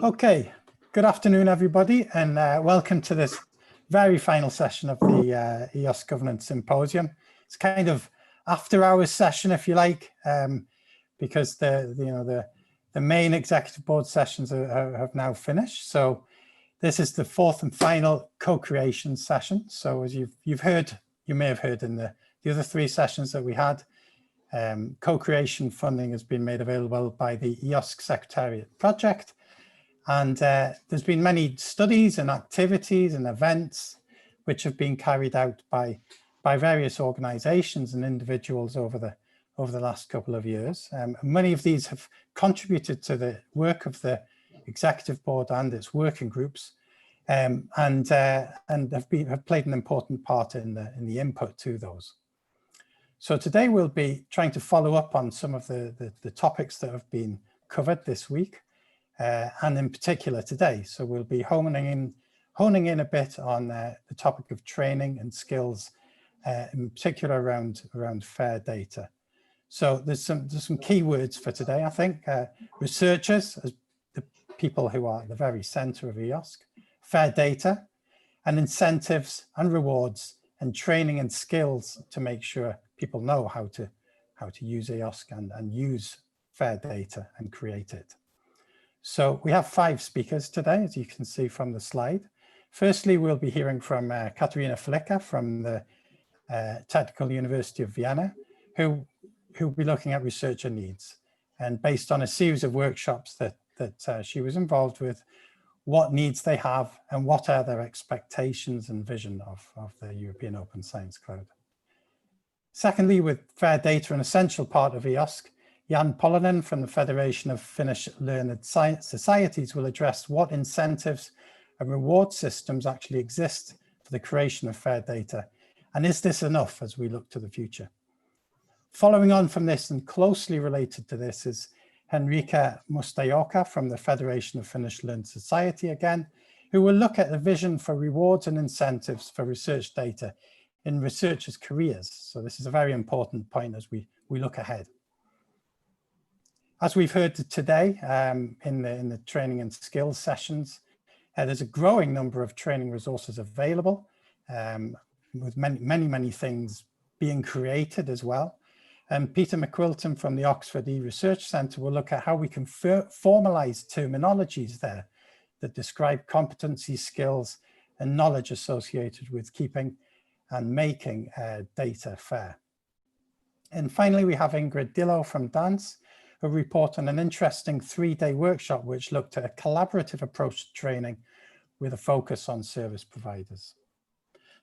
Okay, good afternoon, everybody, and welcome to this very final session of the EOSC Governance Symposium. It's kind of after-hours session, if you like, because the main executive board sessions have now finished. So this is the fourth and final co-creation session. So as you've heard, you may have heard in the other three sessions that we had, co-creation funding has been made available by the EOSC Secretariat project. And there's been many studies and activities and events which have been carried out by various organizations and individuals over the last couple of years. Many of these have contributed to the work of the executive board and its working groups, and have played an important part in the input to those. So today we'll be trying to follow up on some of the topics that have been covered this week. And in particular today. So we'll be honing in a bit on the topic of training and skills, in particular around fair data. So there's some key words for today, I think. Researchers, as the people who are at the very center of EOSC, fair data, and incentives and rewards, and training and skills to make sure people know how to use EOSC and use fair data and create it. So we have 5 speakers today, as you can see from the slide. Firstly, we'll be hearing from Katharina Flicker from the Technical University of Vienna, who'll be looking at researcher needs. And based on a series of workshops that she was involved with, what needs they have and what are their expectations and vision of the European Open Science Cloud. Secondly, with fair data an essential part of EOSC, Janne Pölönen from the Federation of Finnish Learned Societies will address what incentives and reward systems actually exist for the creation of fair data. And is this enough as we look to the future? Following on from this and closely related to this is Henriikka Mustajoki from the Federation of Finnish Learned Society again, who will look at the vision for rewards and incentives for research data in researchers' careers. So this is a very important point as we look ahead. As we've heard today in the training and skills sessions, there's a growing number of training resources available, with many things being created as well. And Peter McQuilton from the Oxford E-Research Centre will look at how we can formalize terminologies there that describe competency, skills, and knowledge associated with keeping and making data fair. And finally, we have Ingrid Dillo from Dance, who report on an interesting 3-day workshop which looked at a collaborative approach to training with a focus on service providers.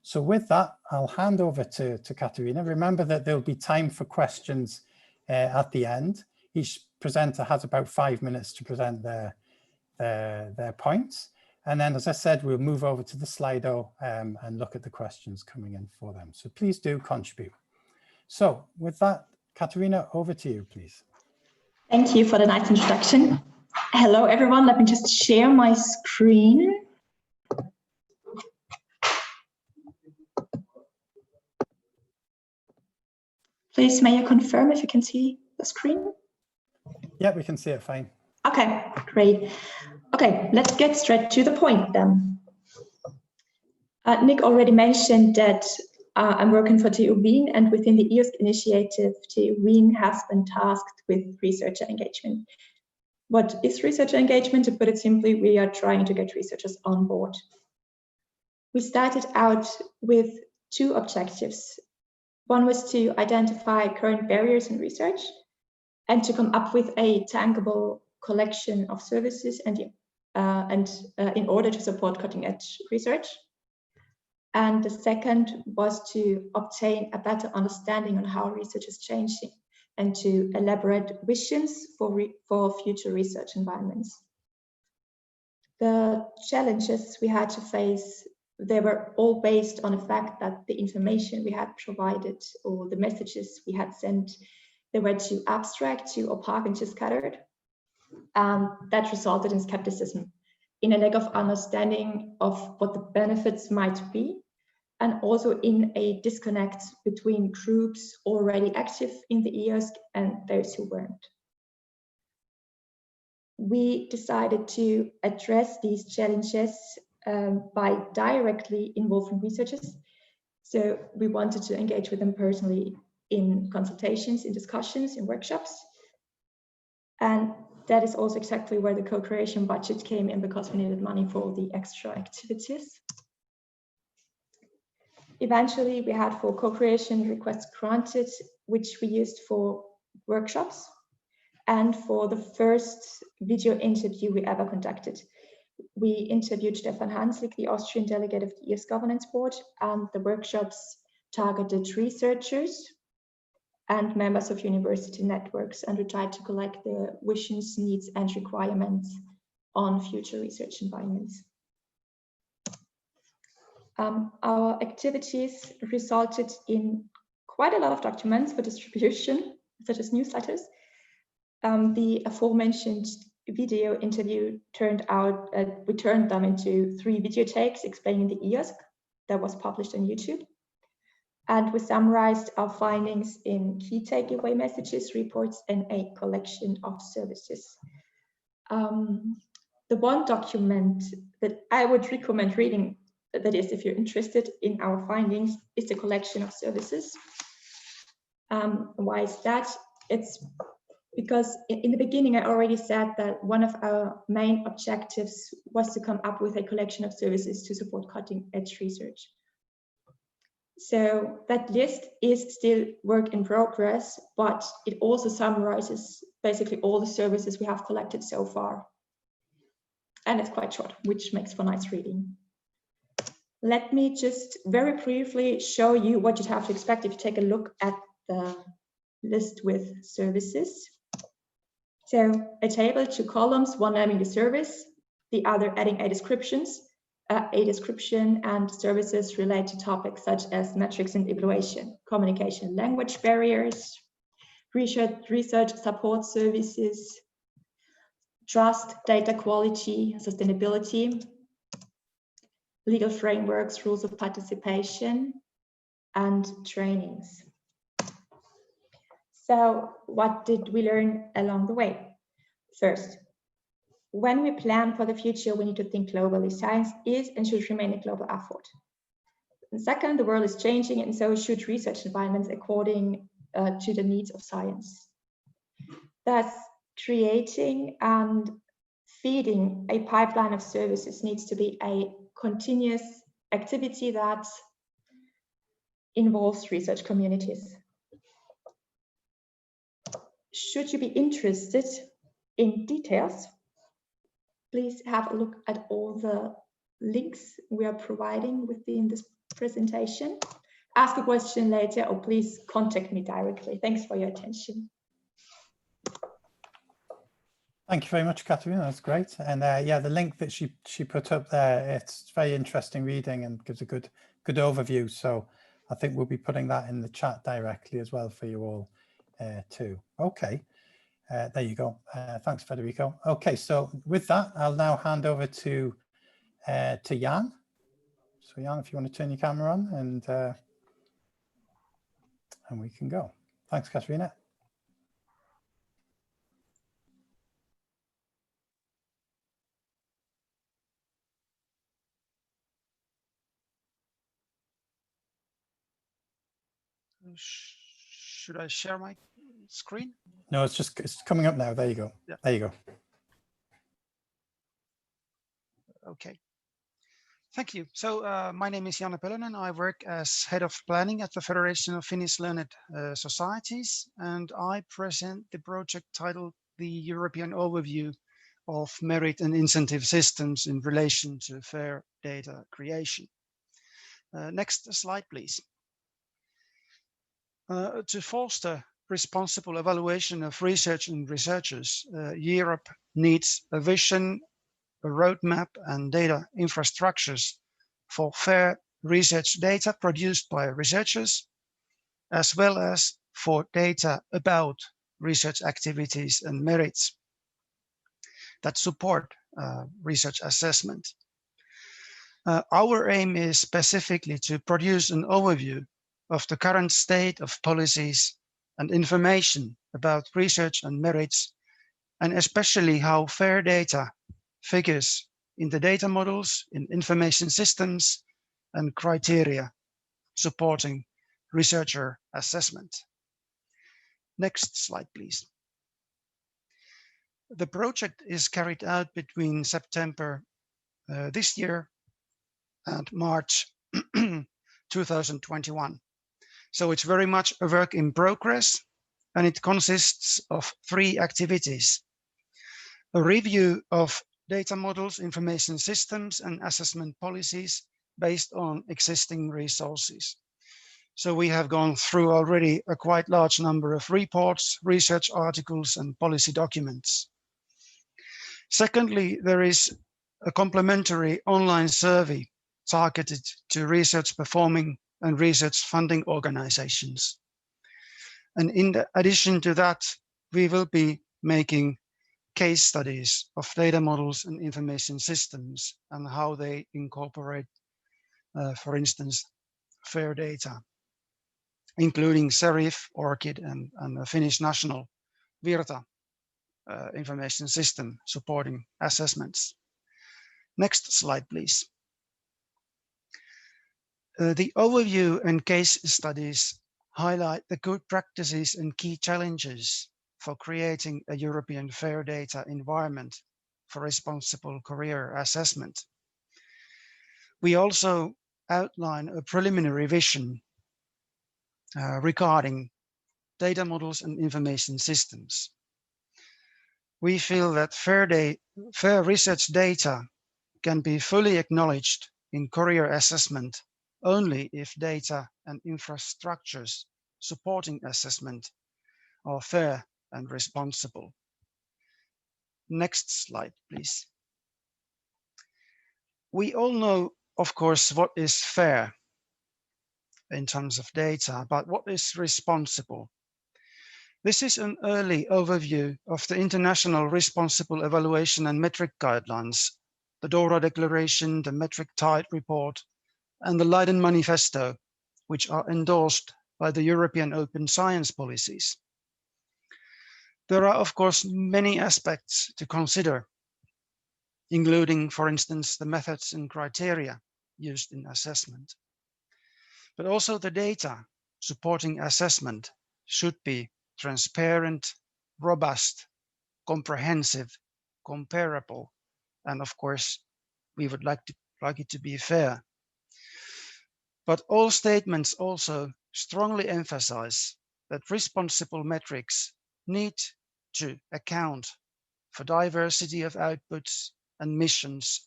So with that, I'll hand over to Katharina. Remember that there'll be time for questions at the end. Each presenter has about 5 minutes to present their points. And then, as I said, we'll move over to the Slido and look at the questions coming in for them. So please do contribute. So with that, Katharina, over to you, please. Thank you for the nice introduction. Hello, everyone. Let me just share my screen. Please, may you confirm if you can see the screen? Yeah, we can see it fine. Okay, great. Okay, let's get straight to the point then. Nick already mentioned that I'm working for TU Wien, and within the EOSC initiative, TU Wien has been tasked with researcher engagement. What is researcher engagement? To put it simply, we are trying to get researchers on board. We started out with 2 objectives. One was to identify current barriers in research and to come up with a tangible collection of services and in order to support cutting-edge research. And the second was to obtain a better understanding on how research is changing and to elaborate visions for future research environments. The challenges we had to face, they were all based on the fact that the information we had provided or the messages we had sent, they were too abstract, too opaque, and too scattered. That resulted in skepticism, in a lack of understanding of what the benefits might be, and also in a disconnect between groups already active in the EOSC and those who weren't. we decided to address these challenges by directly involving researchers. So we wanted to engage with them personally in consultations, in discussions, in workshops. And that is also exactly where the co-creation budget came in, because we needed money for the extra activities. Eventually, we had 4 co-creation requests granted, which we used for workshops and for the first video interview we ever conducted. We interviewed Stefan Hanslik, the Austrian delegate of the EOSC Governance Board, and the workshops targeted researchers and members of university networks, and we tried to collect their visions, needs, and requirements on future research environments. Our activities resulted in quite a lot of documents for distribution, such as newsletters. The aforementioned video interview turned out, we turned them into 3 videotapes explaining the EOSC that was published on YouTube. And we summarized our findings in key takeaway messages, reports, and a collection of services. The one document that I would recommend reading, that is, if you're interested in our findings, is the collection of services. Why is that? It's because in the beginning, I already said that one of our main objectives was to come up with a collection of services to support cutting-edge research. So that list is still work in progress, but it also summarizes basically all the services we have collected so far. And it's quite short, which makes for nice reading. Let me just very briefly show you what you'd have to expect if you take a look at the list with services. So a table, 2 columns, one naming the service, the other adding a description and services relate to topics such as metrics and evaluation, communication, language barriers, research support services, trust, data quality, sustainability, legal frameworks, rules of participation, and trainings. So what did we learn along the way? First, when we plan for the future, we need to think globally. Science is and should remain a global effort. And second, the world is changing, and so should research environments according to the needs of science. Thus, creating and feeding a pipeline of services needs to be a continuous activity that involves research communities. Should you be interested in details, please have a look at all the links we are providing within this presentation. Ask a question later, or please contact me directly. Thanks for your attention. Thank you very much, Katharina. That's great. And yeah, the link that she put up there, it's very interesting reading and gives a good overview. So I think we'll be putting that in the chat directly as well for you all too. Okay. There you go. Thanks, Federico. Okay, so with that, I'll now hand over to Jan. So Jan, if you want to turn your camera on, and we can go. Thanks, Katharina. Should I share my screen? No, it's coming up now. There you go. Yeah. There you go. Okay. Thank you. So my name is Janne Pölönen. I work as head of planning at the Federation of Finnish Learned Societies, and I present the project titled The European Overview of Merit and Incentive Systems in Relation to Fair Data Creation. Next slide, please. To foster responsible evaluation of research and researchers, Europe needs a vision, a roadmap, and data infrastructures for fair research data produced by researchers, as well as for data about research activities and merits that support research assessment. Our aim is specifically to produce an overview of the current state of policies and information about research and merits, and especially how fair data figures in the data models, in information systems, and criteria supporting researcher assessment. Next slide, please. The project is carried out between September this year and March 2021. So it's very much a work in progress, and it consists of 3 activities. A review of data models, information systems, and assessment policies based on existing resources. So we have gone through already a quite large number of reports, research articles, and policy documents. Secondly, there is a complementary online survey targeted to research performing and research funding organizations. And in addition to that, we will be making case studies of data models and information systems and how they incorporate, for instance, fair data, including Serif, ORCID, and the Finnish national Virta information system supporting assessments. Next slide, please. The overview and case studies highlight the good practices and key challenges for creating a European fair data environment for responsible career assessment. We also outline a preliminary vision regarding data models and information systems. We feel that fair research data can be fully acknowledged in career assessment only if data and infrastructures supporting assessment are fair and responsible. Next slide, please. We all know, of course, what is fair in terms of data, but what is responsible? This is an early overview of the International Responsible Evaluation and Metric Guidelines, the DORA Declaration, the Metric Tide Report, and the Leiden Manifesto, which are endorsed by the European Open Science policies. There are, of course, many aspects to consider, including, for instance, the methods and criteria used in assessment. But also the data supporting assessment should be transparent, robust, comprehensive, comparable, and of course, we would like it to be fair. But all statements also strongly emphasize that responsible metrics need to account for diversity of outputs and missions,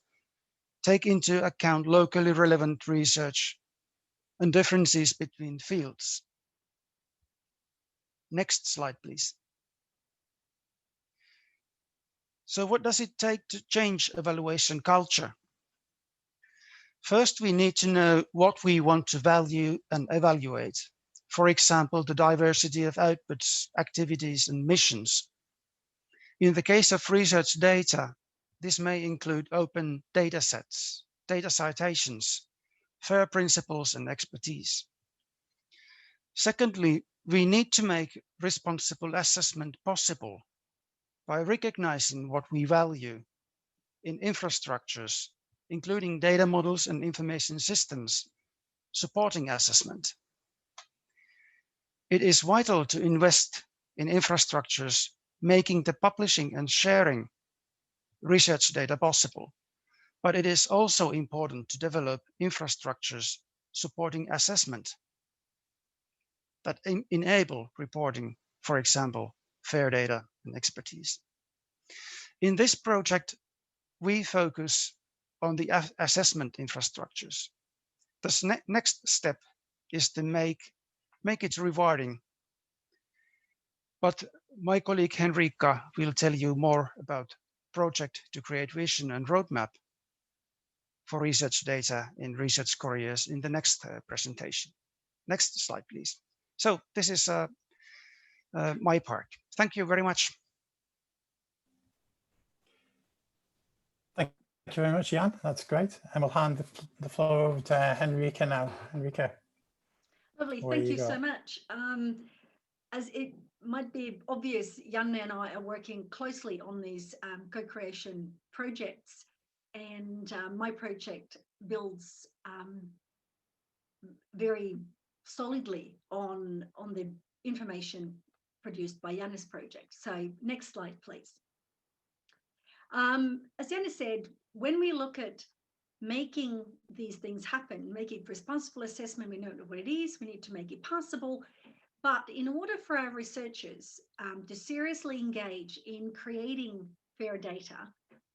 take into account locally relevant research and differences between fields. Next slide, please. So what does it take to change evaluation culture? First, we need to know what we want to value and evaluate. For example, the diversity of outputs, activities, and missions. In the case of research data, this may include open data sets, data citations, fair principles, and expertise. Secondly, we need to make responsible assessment possible by recognizing what we value in infrastructures, including data models and information systems supporting assessment. It is vital to invest in infrastructures making the publishing and sharing research data possible, but it is also important to develop infrastructures supporting assessment that enable reporting, for example, fair data and expertise. In this project, we focus on the assessment infrastructures. The next step is to make it rewarding. But my colleague Henriikka will tell you more about project to create vision and roadmap for research data in research careers in the next presentation. Next slide, please. So this is my part. Thank you very much. Thank you very much, Jan. That's great. And we'll hand the floor over to Henriikka now. Henriikka. Lovely. Thank you so much. As it might be obvious, Janne and I are working closely on these co-creation projects, and my project builds very solidly on the information produced by Janne's project. So next slide, please. As Janne said, when we look at making these things happen, making responsible assessment, we know what it is, we need to make it possible. But in order for our researchers to seriously engage in creating fair data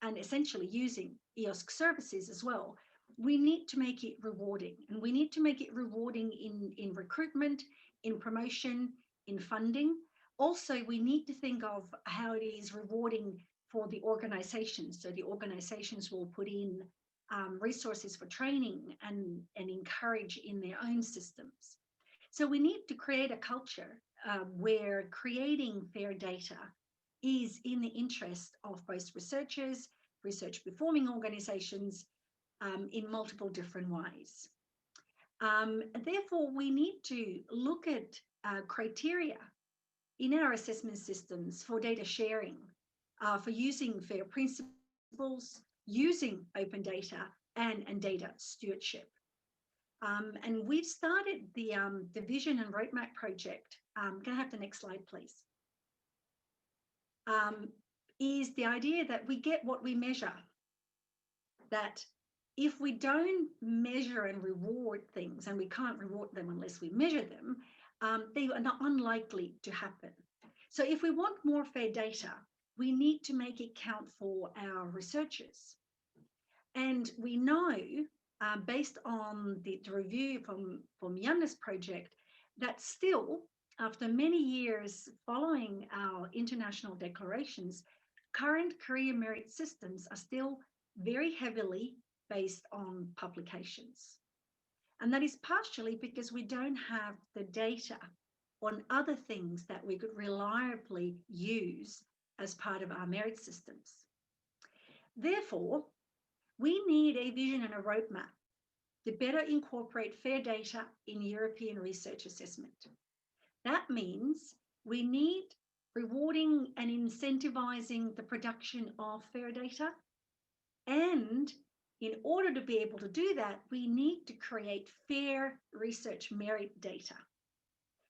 and essentially using EOSC services as well, we need to make it rewarding. And we need to make it rewarding in recruitment, in promotion, in funding. Also, we need to think of how it is rewarding for the organizations. So the organizations will put in resources for training and encourage in their own systems. So we need to create a culture where creating fair data is in the interest of both researchers, research performing organizations in multiple different ways. Therefore, we need to look at criteria in our assessment systems for data sharing, for using fair principles, using open data and data stewardship. And we've started the vision and roadmap project. Can I have the next slide, please? Is the idea that we get what we measure. That if we don't measure and reward things, and we can't reward them unless we measure them, they are not unlikely to happen. So if we want more fair data, we need to make it count for our researchers. And we know, based on the review from Janne's project, that still, after many years following our international declarations, current career merit systems are still very heavily based on publications. And that is partially because we don't have the data on other things that we could reliably use as part of our merit systems. Therefore, we need a vision and a roadmap to better incorporate fair data in European research assessment. That means we need rewarding and incentivizing the production of fair data. And in order to be able to do that, we need to create fair research merit data.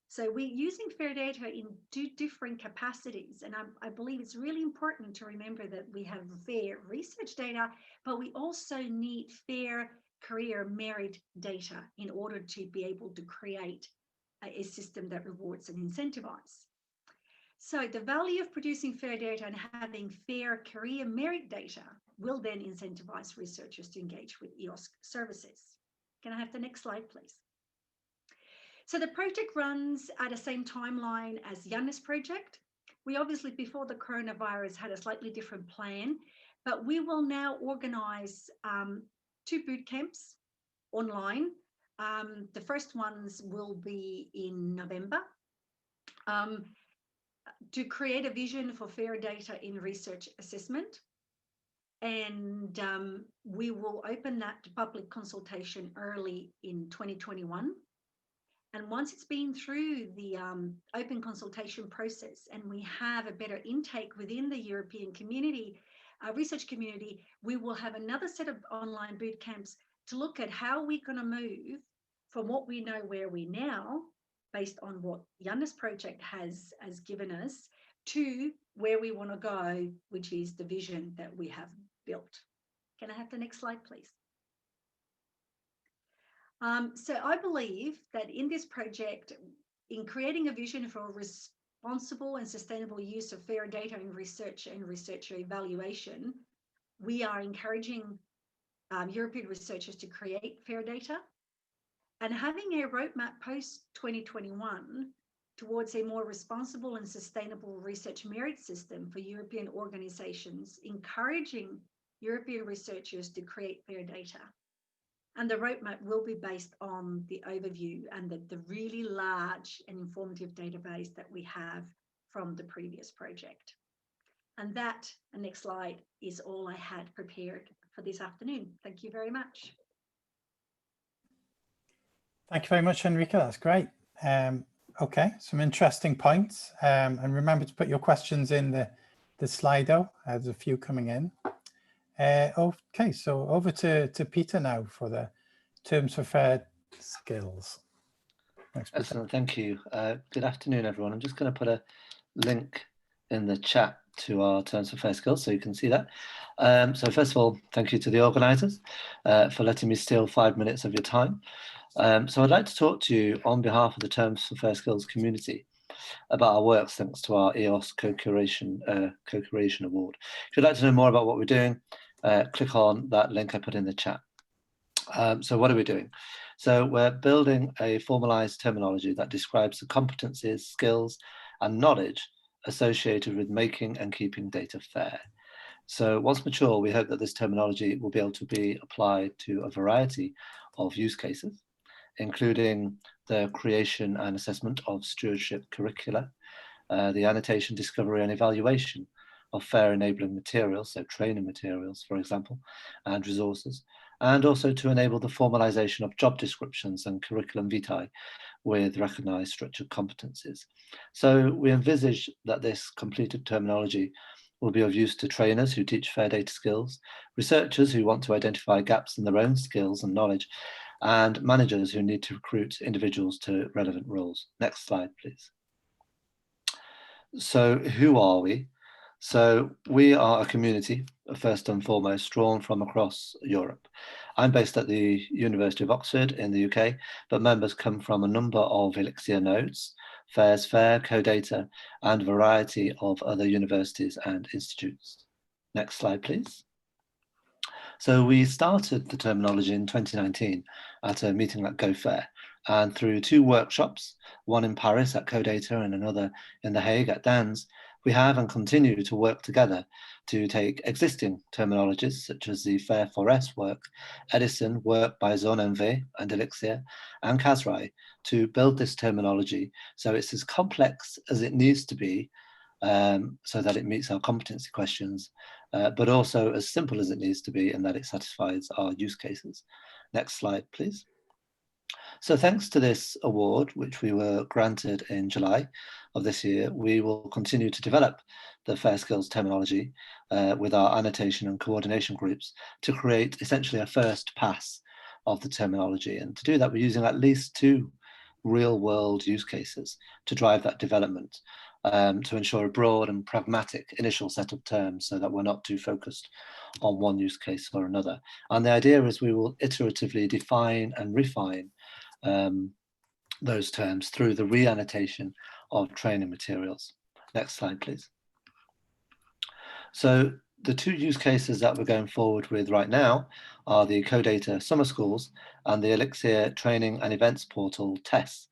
So we're using fair data in two different capacities. And I believe it's really important to remember that we have fair research data, but we also need fair career merit data in order to be able to create a system that rewards and incentivizes. So the value of producing fair data and having fair career merit data will then incentivize researchers to engage with EOSC services. Can I have the next slide, please? So the project runs at the same timeline as Janne's project. We obviously, before the coronavirus, had a slightly different plan, but we will now organize 2 boot camps online. The first ones will be in November to create a vision for fair data in research assessment. And we will open that to public consultation early in 2021. And once it's been through the open consultation process and we have a better intake within the European community, research community, we will have another set of online boot camps to look at how we're going to move from what we know where we now, based on what Janne's project has given us, to where we want to go, which is the vision that we have built. Can I have the next slide, please? So I believe that in this project, in creating a vision for responsible and sustainable use of fair data in research and researcher evaluation, we are encouraging European researchers to create fair data and having a roadmap post-2021 towards a more responsible and sustainable research merit system for European organizations, encouraging European researchers to create fair data. And the roadmap will be based on the overview and the really large and informative database that we have from the previous project. And that, next slide, is all I had prepared for this afternoon. Thank you very much. Thank you very much, Henriikka. That's great. Okay, some interesting points. And remember to put your questions in the Slido. There's a few coming in. Okay, so over to Peter now for the terms for fair skills. Thanks, Peter. Excellent, thank you. Good afternoon, everyone. I'm just going to put a link in the chat to our terms for fair skills so you can see that. So first of all, thank you to the organisers for letting me steal 5 minutes of your time. So I'd like to talk to you on behalf of the Terms for Fair Skills community about our work thanks to our EOS Co-Curation Award. If you'd like to know more about what we're doing, click on that link I put in the chat. So what are we doing? So we're building a formalized terminology that describes the competencies, skills, and knowledge associated with making and keeping data fair. So once mature, we hope that this terminology will be able to be applied to a variety of use cases, including the creation and assessment of stewardship curricula, the annotation, discovery, and evaluation of fair enabling materials, so training materials, for example, and resources, and also to enable the formalization of job descriptions and curriculum vitae with recognized structured competencies. So we envisage that this completed terminology will be of use to trainers who teach fair data skills, researchers who want to identify gaps in their own skills and knowledge, and managers who need to recruit individuals to relevant roles. Next slide, please. So who are we? So we are a community, first and foremost, drawn from across Europe. I'm based at the University of Oxford in the UK, but members come from a number of Elixir nodes, Fairs Fair, CoData, and a variety of other universities and institutes. Next slide, please. So we started the terminology in 2019 at a meeting at GoFair, and through 2 workshops, one in Paris at CoData and another in The Hague at DANS, we have and continue to work together to take existing terminologies such as the Fair 4S work, Edison work by Zone MV and Elixir, and CASRAI to build this terminology so it's as complex as it needs to be so that it meets our competency questions, but also as simple as it needs to be and that it satisfies our use cases. Next slide, please. So thanks to this award, which we were granted in July of this year, we will continue to develop the fair skills terminology with our annotation and coordination groups to create essentially a first pass of the terminology. And to do that, we're using at least 2 real-world use cases to drive that development, to ensure a broad and pragmatic initial set of terms so that we're not too focused on one use case or another. And the idea is we will iteratively define and refine those terms through the re-annotation of training materials. Next slide, please. So the 2 use cases that we're going forward with right now are the CoData Summer Schools and the Elixir Training and Events Portal tests.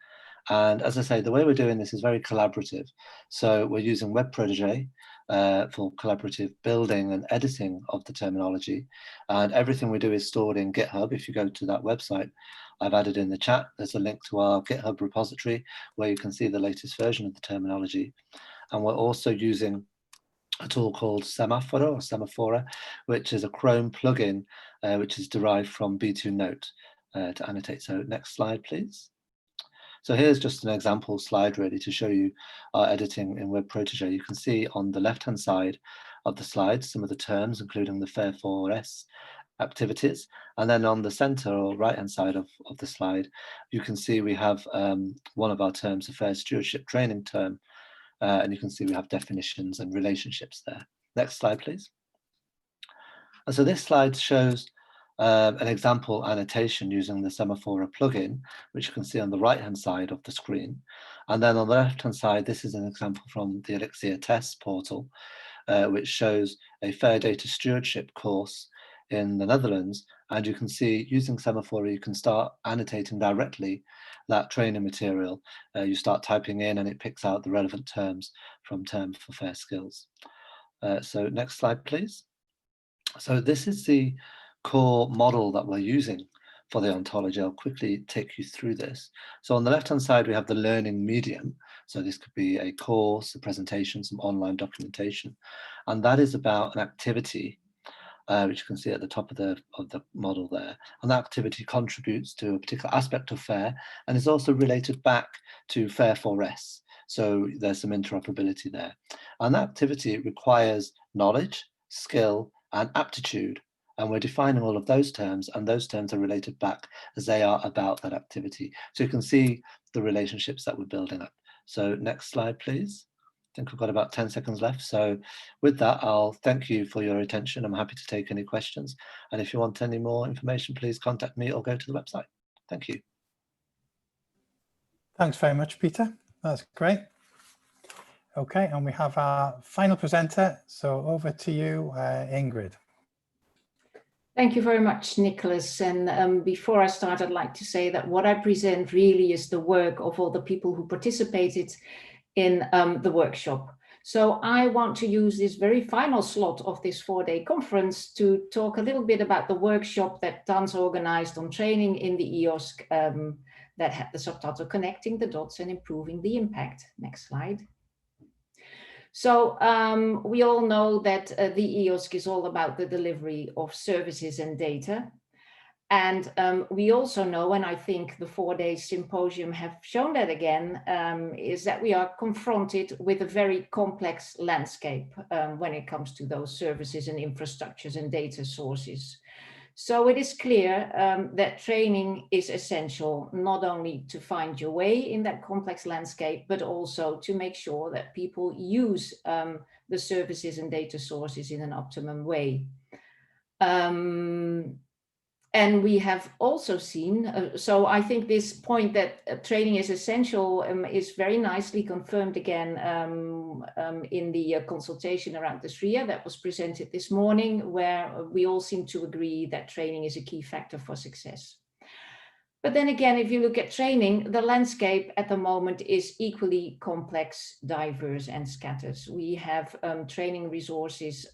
And as I say, the way we're doing this is very collaborative. So we're using Web Protege for collaborative building and editing of the terminology. And everything we do is stored in GitHub. If you go to that website, I've added in the chat, there's a link to our GitHub repository where you can see the latest version of the terminology. And we're also using a tool called Semaphora, which is a Chrome plugin, which is derived from B2 Note to annotate. So next slide, please. So here's just an example slide really to show you our editing in Web Protege. You can see on the left-hand side of the slide some of the terms, including the Fair 4S activities. And then on the center or right-hand side of the slide, you can see we have one of our terms, a fair stewardship training term. And you can see we have definitions and relationships there. Next slide, please. And so this slide shows an example annotation using the Semaphora plugin, which you can see on the right-hand side of the screen. And then on the left-hand side, this is an example from the Elixir tests portal, which shows a fair data stewardship course in the Netherlands. And you can see using Semaphora, you can start annotating directly that training material. You start typing in and it picks out the relevant terms from Term for Fair Skills. So next slide, please. So this is the core model that we're using for the ontology. I'll quickly take you through this. So on the left-hand side, we have the learning medium. So this could be a course, a presentation, some online documentation. And that is about an activity which you can see at the top of the model there. And that activity contributes to a particular aspect of FAIR and is also related back to FAIR 4S. So there's some interoperability there. And that activity requires knowledge, skill, and aptitude. And we're defining all of those terms, and those terms are related back as they are about that activity. So you can see the relationships that we're building up. So next slide, please. I think we've got about 10 seconds left. So with that, I'll thank you for your attention. I'm happy to take any questions. And if you want any more information, please contact me or go to the website. Thank you. Thanks very much, Peter. That's great. Okay, and we have our final presenter. So over to you, Ingrid. Thank you very much, Nicholas. And before I start, I'd like to say that what I present really is the work of all the people who participated in the workshop. So I want to use this very final slot of this 4-day conference to talk a little bit about the workshop that Dan's organized on training in the EOSC that had the subtitle Connecting the Dots and Improving the Impact. Next slide. So we all know that the EOSC is all about the delivery of services and data. And we also know, and I think the 4-day symposium have shown that again, is that we are confronted with a very complex landscape when it comes to those services and infrastructures and data sources. So it is clear that training is essential, not only to find your way in that complex landscape, but also to make sure that people use the services and data sources in an optimum way. And we have also seen, so I think this point that training is essential is very nicely confirmed again in the consultation around the SRIA that was presented this morning, where we all seem to agree that training is a key factor for success. But then again, if you look at training, the landscape at the moment is equally complex, diverse, and scattered. We have training resources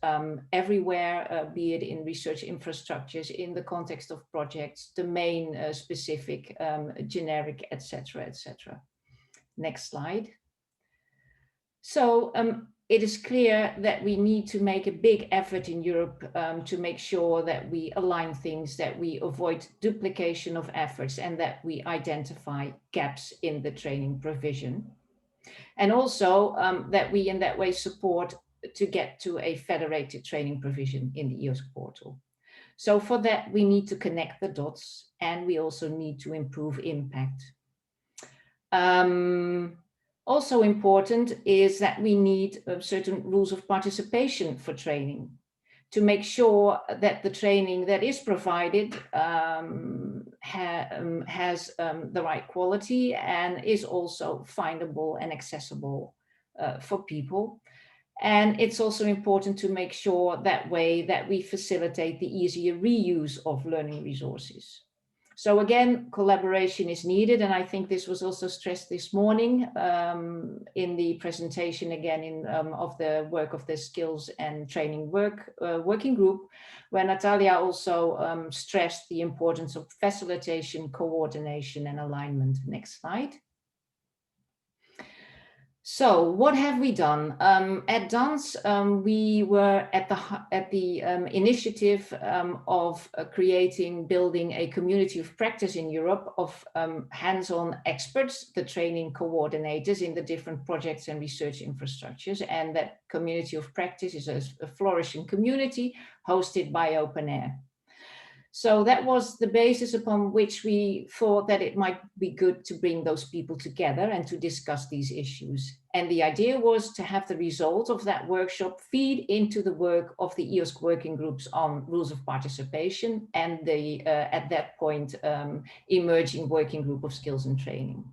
everywhere, be it in research infrastructures, in the context of projects, domain specific, generic, etc., etc. Next slide. So it is clear that we need to make a big effort in Europe to make sure that we align things, that we avoid duplication of efforts, and that we identify gaps in the training provision. And also that we in that way support to get to a federated training provision in the EOSC portal. So for that, we need to connect the dots, and we also need to improve impact. Also important is that we need certain rules of participation for training to make sure that the training that is provided has the right quality and is also findable and accessible for people. And it's also important to make sure that way that we facilitate the easier reuse of learning resources. So again, collaboration is needed, and I think this was also stressed this morning in the presentation again of the work of the Skills and Training Working Group, where Natalia also stressed the importance of facilitation, coordination, and alignment. Next slide. So what have we done? At DANS, we were at the initiative of building a community of practice in Europe of hands-on experts, the training coordinators in the different projects and research infrastructures. And that community of practice is a flourishing community hosted by OpenAir. So that was the basis upon which we thought that it might be good to bring those people together and to discuss these issues. And the idea was to have the result of that workshop feed into the work of the EOSC working groups on rules of participation and the, at that point, emerging working group of skills and training.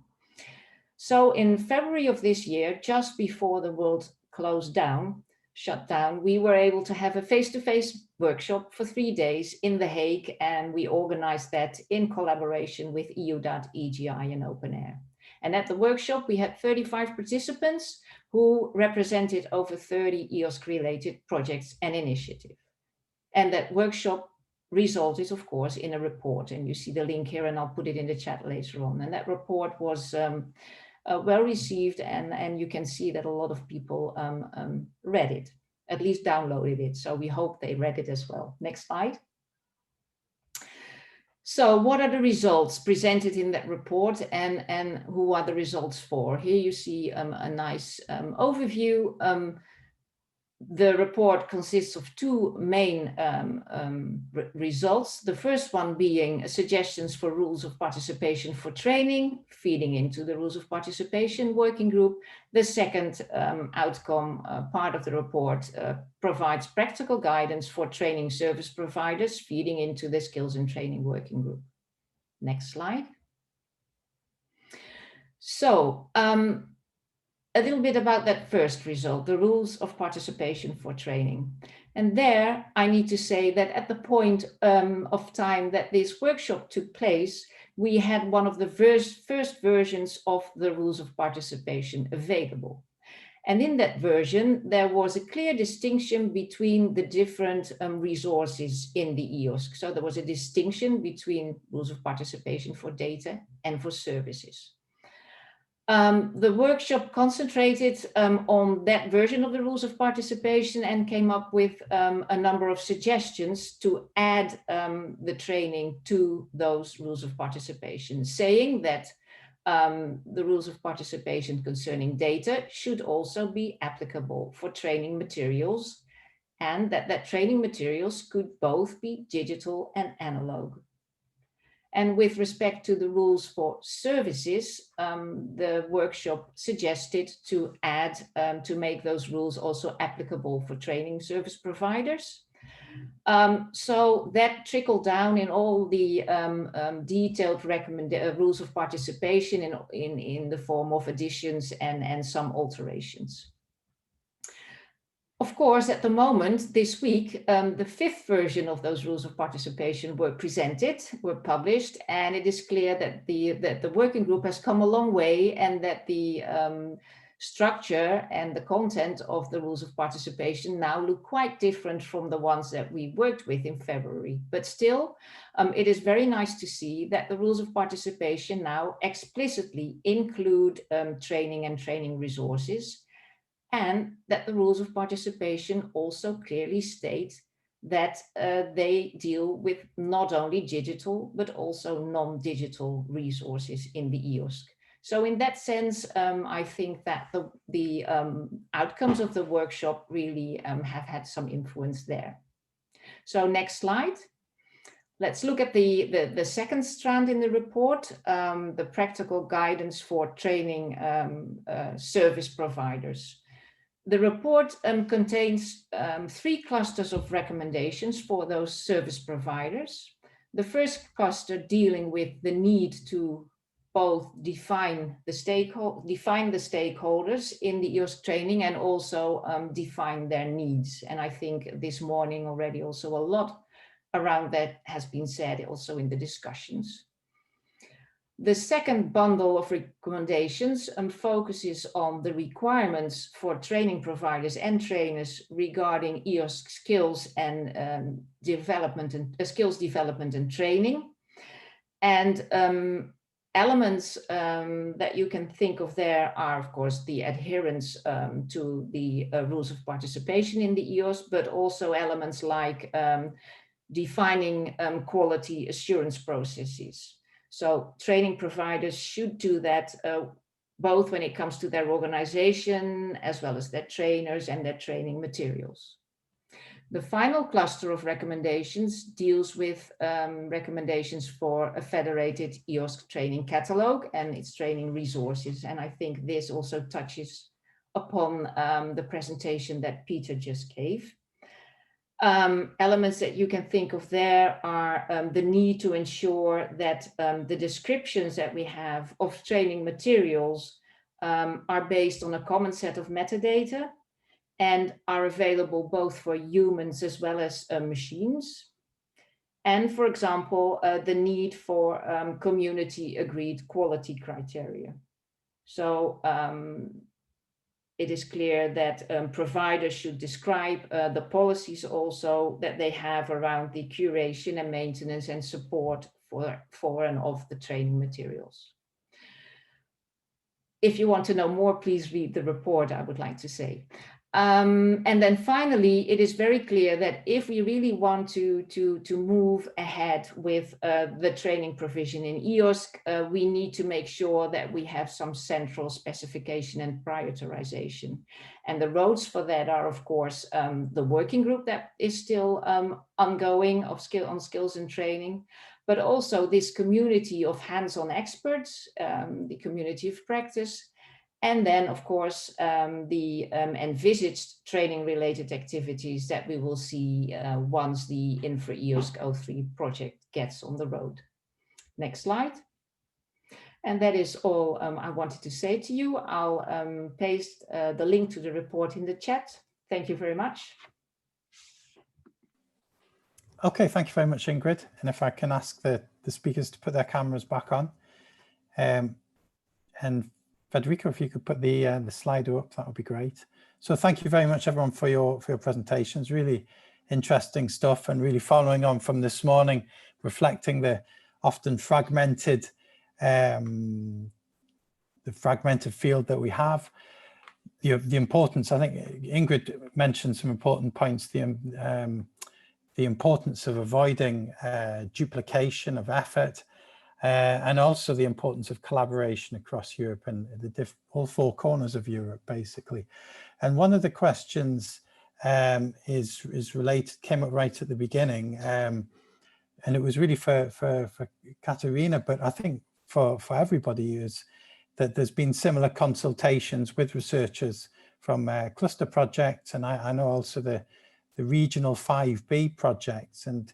So in February of this year, just before the world shut down, we were able to have a face-to-face workshop for 3 days in The Hague, and we organized that in collaboration with EUDAT, EGI, and OpenAir. And at the workshop, we had 35 participants who represented over 30 EOSC-related projects and initiatives. And that workshop resulted, of course, in a report, and you see the link here, and I'll put it in the chat later on. And that report was well received, and you can see that a lot of people read it. at least downloaded it. So we hope they read it as well. Next slide. So what are the results presented in that report, and who are the results for? Here you see a nice overview. The report consists of two main results. The first one being suggestions for rules of participation for training, feeding into the rules of participation working group. The second outcome, part of the report, provides practical guidance for training service providers, feeding into the skills and training working group. Next slide. So, a little bit about that first result, the rules of participation for training. And there I need to say that at the point of time that this workshop took place, we had one of the first versions of the rules of participation available. And in that version, there was a clear distinction between the different resources in the EOSC. So there was a distinction between rules of participation for data and for services. The workshop concentrated on that version of the rules of participation and came up with a number of suggestions to add the training to those rules of participation, saying that the rules of participation concerning data should also be applicable for training materials, and that training materials could both be digital and analog. And with respect to the rules for services, the workshop suggested to add, to make those rules also applicable for training service providers. So that trickled down in all the detailed rules of participation in the form of additions and some alterations. Of course, at the moment, this week, the fifth version of those rules of participation were presented, were published, and it is clear that the working group has come a long way, and that the structure and the content of the rules of participation now look quite different from the ones that we worked with in February. But still, it is very nice to see that the rules of participation now explicitly include training and training resources, and that the rules of participation also clearly state that they deal with not only digital, but also non-digital resources in the EOSC. So in that sense, I think that the outcomes of the workshop really have had some influence there. So next slide. Let's look at the second strand in the report, the practical guidance for training service providers. The report contains three clusters of recommendations for those service providers. The first cluster dealing with the need to both define the stakeholders in the EOSC training and also define their needs. And I think this morning already also a lot around that has been said also in the discussions. The second bundle of recommendations focuses on the requirements for training providers and trainers regarding EOSC skills and development and skills development and training. And elements that you can think of there are, of course, the adherence to the rules of participation in the EOSC, but also elements like defining quality assurance processes. So training providers should do that both when it comes to their organization, as well as their trainers and their training materials. The final cluster of recommendations deals with recommendations for a federated EOSC training catalog and its training resources. And I think this also touches upon the presentation that Peter just gave. Elements that you can think of there are the need to ensure that the descriptions that we have of training materials are based on a common set of metadata and are available both for humans as well as machines. And for example, the need for community agreed quality criteria. So it is clear that providers should describe the policies also that they have around the curation and maintenance and support for and of the training materials. If you want to know more, please read the report, I would like to say. And then finally, it is very clear that if we really want to move ahead with the training provision in EOSC, we need to make sure that we have some central specification and prioritization. And the roads for that are, of course, the working group that is still ongoing on skills and training, but also this community of hands-on experts, the community of practice. And then, of course, the envisaged training-related activities that we will see once the Infra EOSC 03 project gets on the road. Next slide. And that is all I wanted to say to you. I'll paste the link to the report in the chat. Thank you very much. Okay, thank you very much, Ingrid. And if I can ask the speakers to put their cameras back on. And Federico, if you could put the Slido up, that would be great. So thank you very much, everyone, for your presentations. Really interesting stuff, and really following on from this morning, reflecting the often fragmented, the fragmented field that we have. The importance, I think Ingrid mentioned some important points. The importance of avoiding duplication of effort. And also the importance of collaboration across Europe and all four corners of Europe, basically. And one of the questions is related, came up right at the beginning, and it was really for Katharina, but I think for everybody, is that there's been similar consultations with researchers from cluster projects, and I know also the regional 5B projects, and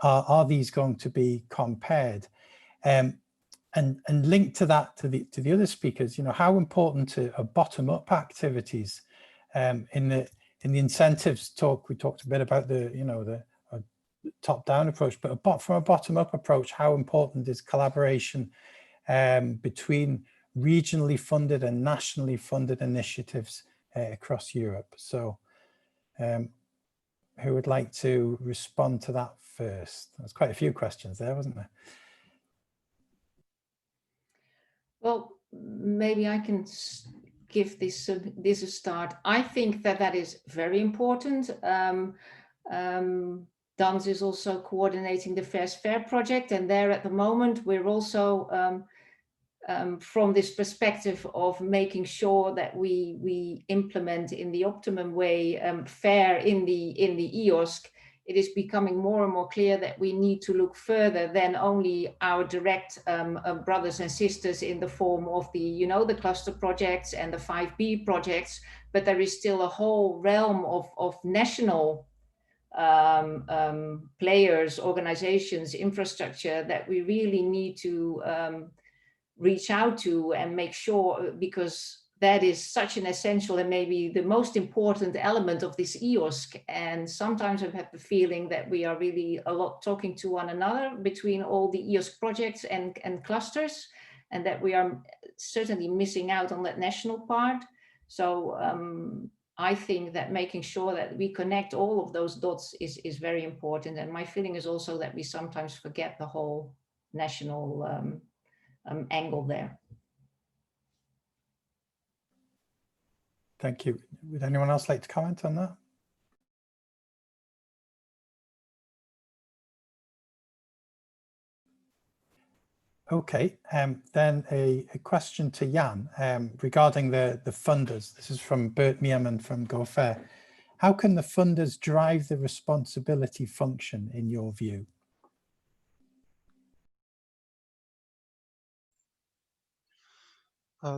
are these going to be compared? And linked to that, to the other speakers, you know, how important are bottom-up activities? In the incentives talk, we talked a bit about the top-down approach, but from a bottom-up approach, how important is collaboration between regionally funded and nationally funded initiatives across Europe? So, who would like to respond to that first? There's quite a few questions there, wasn't there? Well, maybe I can give this a start. I think that is very important. DANS is also coordinating the Fairs Fair project, and there at the moment we're also from this perspective of making sure that we implement in the optimum way FAIR in the EOSC. It is becoming more and more clear that we need to look further than only our direct brothers and sisters in the form of the cluster projects and the 5B projects, but there is still a whole realm of national players, organizations, infrastructure that we really need to reach out to and make sure, because that is such an essential and maybe the most important element of this EOSC. And sometimes I've had the feeling that we are really a lot talking to one another between all the EOSC projects and clusters, and that we are certainly missing out on that national part. So I think that making sure that we connect all of those dots is very important. And my feeling is also that we sometimes forget the whole national angle there. Thank you. Would anyone else like to comment on that? Okay, then a question to Jan regarding the funders. This is from Bert Meerman from GoFair. How can the funders drive the responsibility function in your view?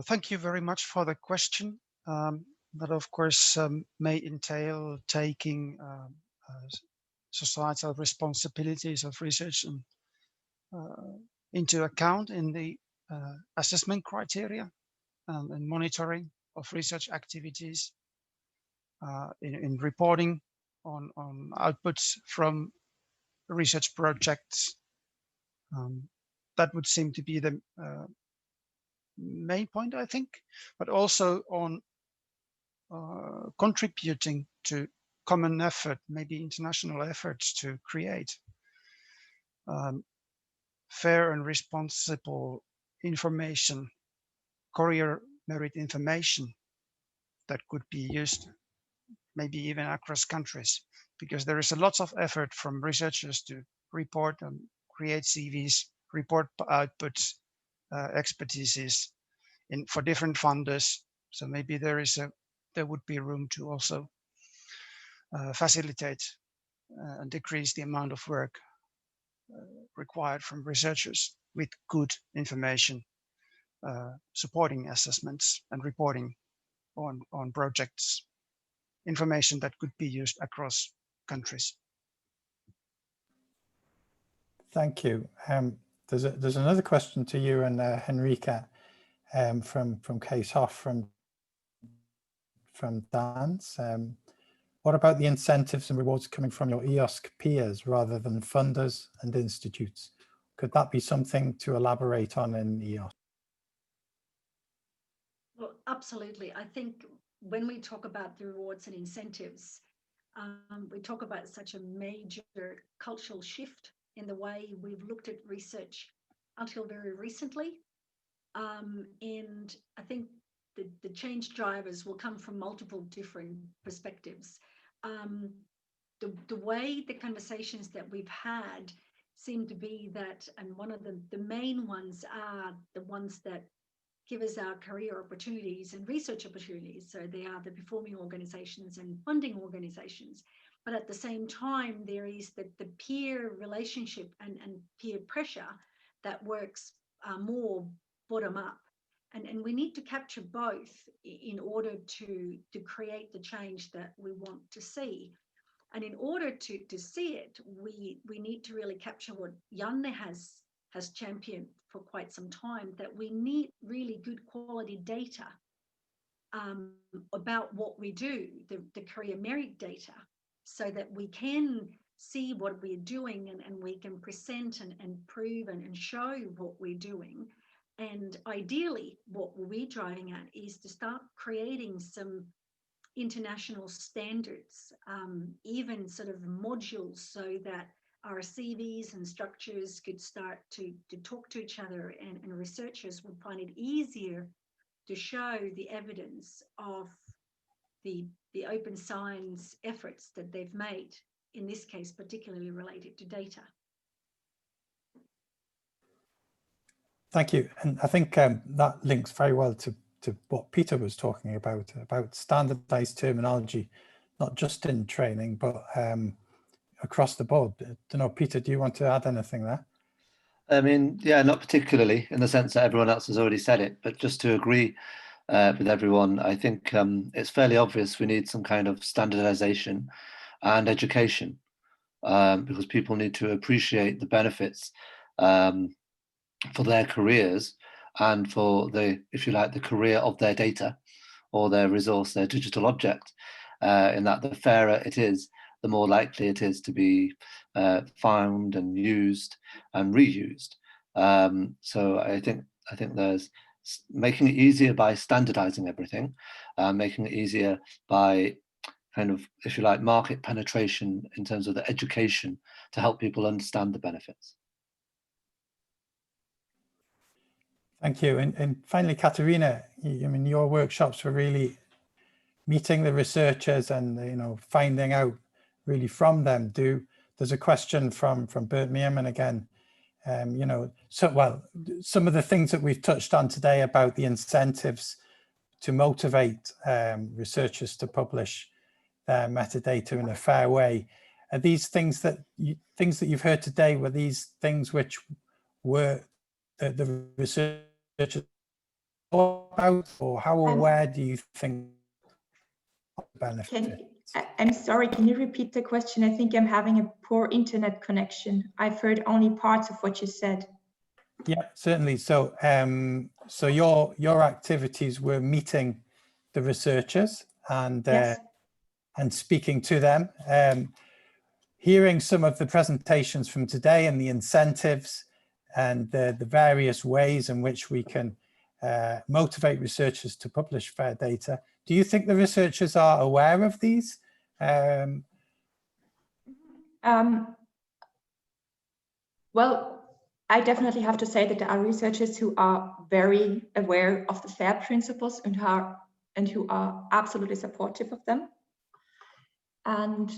Thank you very much for the question. That of course may entail taking societal responsibilities of research and, into account in the assessment criteria and monitoring of research activities, in reporting on outputs from research projects. That would seem to be the main point, I think, but also on contributing to common effort, maybe international efforts to create fair and responsible information, career merit information that could be used maybe even across countries, because there is a lot of effort from researchers to report and create CVs, report outputs, expertises for different funders. So maybe there would be room to also facilitate and decrease the amount of work required from researchers with good information supporting assessments and reporting on projects, information that could be used across countries. Thank you. There's another question to you and Henriikka from Case Hoff from Dan's. What about the incentives and rewards coming from your EOSC peers rather than funders and institutes? Could that be something to elaborate on in EOSC? Well, absolutely. I think when we talk about the rewards and incentives, we talk about such a major cultural shift in the way we've looked at research until very recently. And I think the change drivers will come from multiple different perspectives. The way the conversations that we've had seem to be that, and one of the main ones are the ones that give us our career opportunities and research opportunities. So they are the performing organizations and funding organizations. But at the same time, there is the peer relationship and peer pressure that works more bottom up. And we need to capture both in order to create the change that we want to see. And in order to see it, we need to really capture what Janne has championed for quite some time, that we need really good quality data about what we do, the career merit data, so that we can see what we're doing and we can present and prove and show what we're doing. And ideally, what we're driving at is to start creating some international standards, even sort of modules, so that our CVs and structures could start to talk to each other, and researchers would find it easier to show the evidence of the open science efforts that they've made, in this case, particularly related to data. Thank you. And I think that links very well to what Peter was talking about standardized terminology, not just in training, but across the board. I don't know, Peter, do you want to add anything there? I mean, yeah, not particularly in the sense that everyone else has already said it, but just to agree with everyone, I think it's fairly obvious we need some kind of standardization and education because people need to appreciate the benefits for their careers and for the, if you like, the career of their data or their resource, their digital object, in that the fairer it is, the more likely it is to be found and used and reused. So I think there's making it easier by standardizing everything, making it easier by kind of, if you like, market penetration in terms of the education to help people understand the benefits. Thank you. And finally, Katharina, I mean, your workshops were really meeting the researchers and, you know, finding out really from them. There's a question from Bert Meerman again, you know, so, well, some of the things that we've touched on today about the incentives to motivate researchers to publish their metadata in a fair way. Are these things that you've heard today, were these things which were the researchers about, or how aware do you think of the benefits? I'm sorry, can you repeat the question? I think I'm having a poor internet connection. I've heard only parts of what you said. Yeah, certainly. So, so your activities were meeting the researchers and Yes. And speaking to them, hearing some of the presentations from today and the incentives and the various ways in which we can motivate researchers to publish fair data. Do you think the researchers are aware of these? Well, I definitely have to say that there are researchers who are very aware of the FAIR principles and who are absolutely supportive of them. And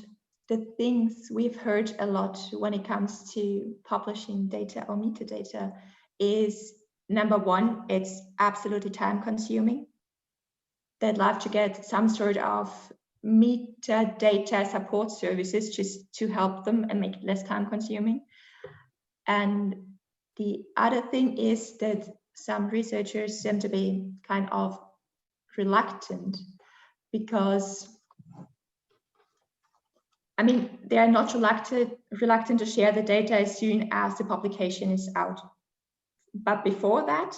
the things we've heard a lot when it comes to publishing data or metadata is, number one, it's absolutely time consuming. They'd love to get some sort of metadata support services just to help them and make it less time consuming. And the other thing is that some researchers seem to be kind of reluctant because, I mean, they are not reluctant to share the data as soon as the publication is out. But before that,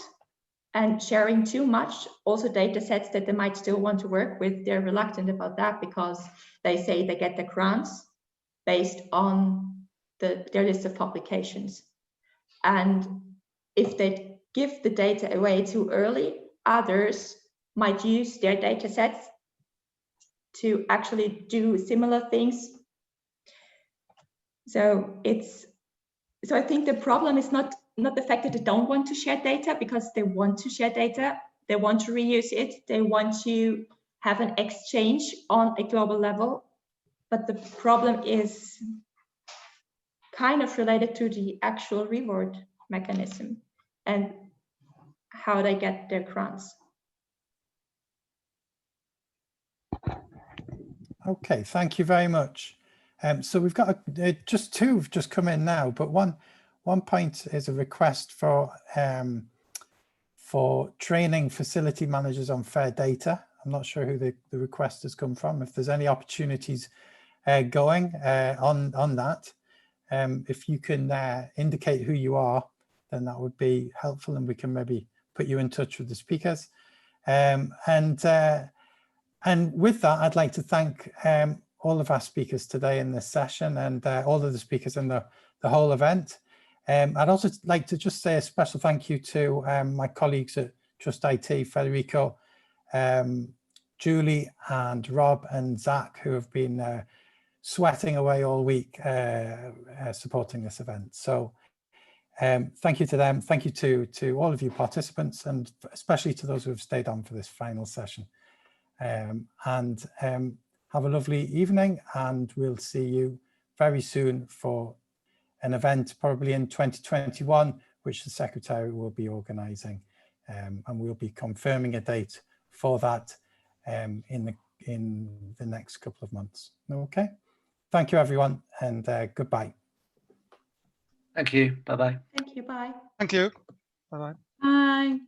and sharing too much, also data sets that they might still want to work with, they're reluctant about that because they say they get the grants based on their list of publications. And if they give the data away too early, others might use their data sets to actually do similar things. So I think the problem is not the fact that they don't want to share data, because they want to share data, they want to reuse it, they want to have an exchange on a global level. But the problem is kind of related to the actual reward mechanism and how they get their grants. Okay, thank you very much. So we've got just two have just come in now, but one point is a request for training facility managers on fair data. I'm not sure who the request has come from. If there's any opportunities going on that, if you can indicate who you are, then that would be helpful, and we can maybe put you in touch with the speakers. And with that, I'd like to thank all of our speakers today in this session, and all of the speakers in the whole event. I'd also like to just say a special thank you to my colleagues at Trust IT, Federico, Julie and Rob and Zach, who have been sweating away all week supporting this event. So thank you to them. Thank you to all of you participants, and especially to those who have stayed on for this final session. Have a lovely evening, and we'll see you very soon for an event probably in 2021, which the Secretariat will be organising, and we'll be confirming a date for that in the next couple of months. Okay, thank you everyone, and goodbye. Thank you. Bye-bye. Thank you. Bye. Thank you. Bye-bye. Bye.